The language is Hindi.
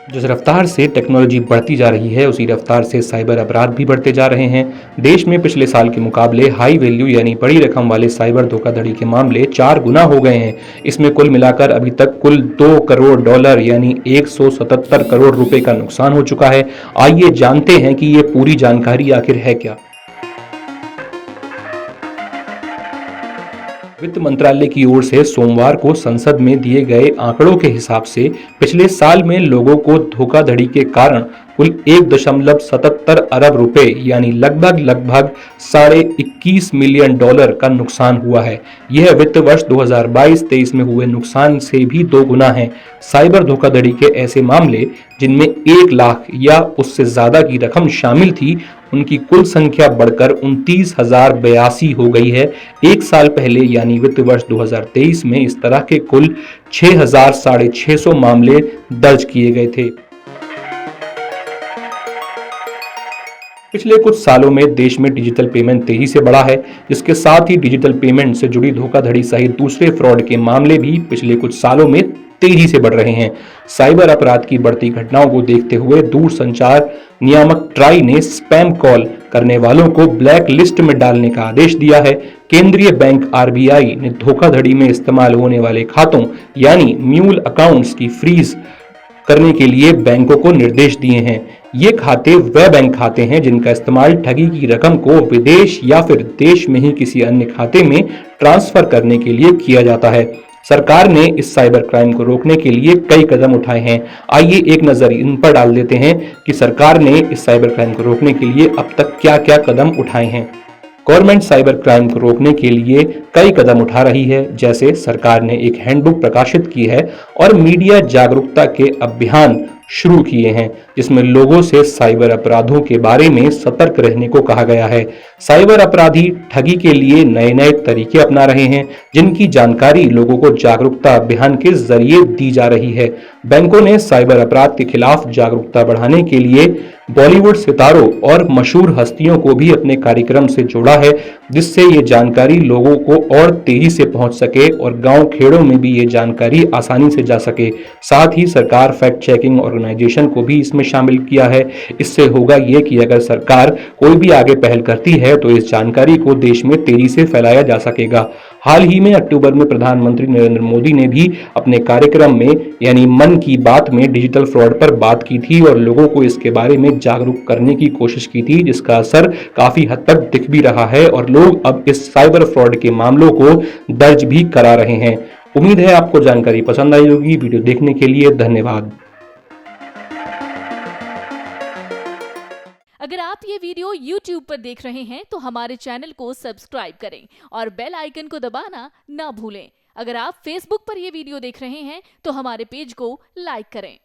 जिस रफ्तार से टेक्नोलॉजी बढ़ती जा रही है उसी रफ्तार से साइबर अपराध भी बढ़ते जा रहे हैं। देश में पिछले साल के मुकाबले हाई वैल्यू यानी बड़ी रकम वाले साइबर धोखाधड़ी के मामले 4 गुना हो गए हैं। इसमें कुल मिलाकर अभी तक कुल $2 करोड़ यानी 177 करोड़ रुपए का नुकसान हो चुका है। आइए जानते हैं कि ये पूरी जानकारी आखिर है क्या। वित्त मंत्रालय की ओर से सोमवार को संसद में दिए गए आंकड़ों के हिसाब से पिछले साल में लोगों को धोखाधड़ी के कारण कुल 1.77 अरब रुपए यानी लगभग $21.5 मिलियन का नुकसान हुआ है। यह वित्त वर्ष 2022-23 में हुए नुकसान से भी 2 गुना है। साइबर धोखाधड़ी के ऐसे मामले जिनमें 1 लाख या उससे ज्यादा की रकम शामिल थी, उनकी कुल संख्या बढ़कर 29,082 हो गई है। एक साल पहले यानी वित्त वर्ष 2023 में इस तरह के कुल 6,650 मामले दर्ज किए गए थे। पिछले कुछ सालों में देश में डिजिटल पेमेंट तेजी से बढ़ा है, जिसके साथ ही डिजिटल पेमेंट से जुड़ी धोखाधड़ी सहित दूसरे फ्रॉड के मामले भी पिछले कुछ सालों में तेजी से बढ़ रहे हैं। साइबर अपराध की बढ़ती घटनाओं को देखते हुए दूरसंचार नियामक ट्राई ने स्पैम कॉल करने वालों को ब्लैक लिस्ट में डालने का आदेश दिया है। केंद्रीय बैंक आरबीआई ने धोखाधड़ी में इस्तेमाल होने वाले खातों यानी म्यूल अकाउंट्स की फ्रीज करने के लिए बैंकों को निर्देश दिए हैं। ये खाते वह बैंक खाते हैं जिनका इस्तेमाल ठगी की रकम को विदेश या फिर देश में ही किसी अन्य खाते में ट्रांसफर करने के लिए किया जाता है। सरकार ने इस साइबर क्राइम को रोकने के लिए कई कदम उठाए हैं। आइए एक नजर इन पर डाल देते हैं कि सरकार ने इस साइबर क्राइम को रोकने के लिए अब तक क्या क्या कदम उठाए हैं। गवर्नमेंट साइबर क्राइम को रोकने के लिए कई कदम उठा रही है, जैसे सरकार ने एक हैंडबुक प्रकाशित की है और मीडिया जागरूकता के अभियान शुरू किए हैं, जिसमें लोगों से साइबर अपराधों के बारे में सतर्क रहने को कहा गया है। साइबर अपराधी ठगी के लिए नए नए तरीके अपना रहे हैं, जिनकी जानकारी लोगों को जागरूकता अभियान के जरिए दी जा रही है। बैंकों ने साइबर अपराध के खिलाफ जागरूकता बढ़ाने के लिए बॉलीवुड सितारों और मशहूर हस्तियों को भी अपने कार्यक्रम से जोड़ा है, जिससे ये जानकारी लोगों को और तेजी से पहुंच सके और गांव खेड़ों में भी ये जानकारी आसानी से जा सके। साथ ही सरकार फैक्ट चेकिंग ऑर्गेनाइजेशन को भी इसमें शामिल किया है। इससे होगा ये कि अगर सरकार कोई भी आगे पहल करती है तो इस जानकारी को देश में तेजी से फैलाया जा सकेगा। हाल ही में अक्टूबर में प्रधानमंत्री नरेंद्र मोदी ने भी अपने कार्यक्रम में यानी मन की बात में डिजिटल फ्रॉड पर बात की थी और लोगों को इसके बारे में जागरूक करने की कोशिश की थी, जिसका असर काफी हद तक दिख भी रहा है और लोग अब इस साइबर फ्रॉड के मामलों को दर्ज भी करा रहे हैं। उम्मीद है आपको जानकारी पसंद आई होगी। वीडियो देखने के लिए धन्यवाद। अगर आप ये वीडियो YouTube पर देख रहे हैं तो हमारे चैनल को सब्सक्राइब करें और बेल आइकन को दबाना ना भूलें। अगर आप Facebook पर ये वीडियो देख रहे हैं तो हमारे पेज को लाइक करें।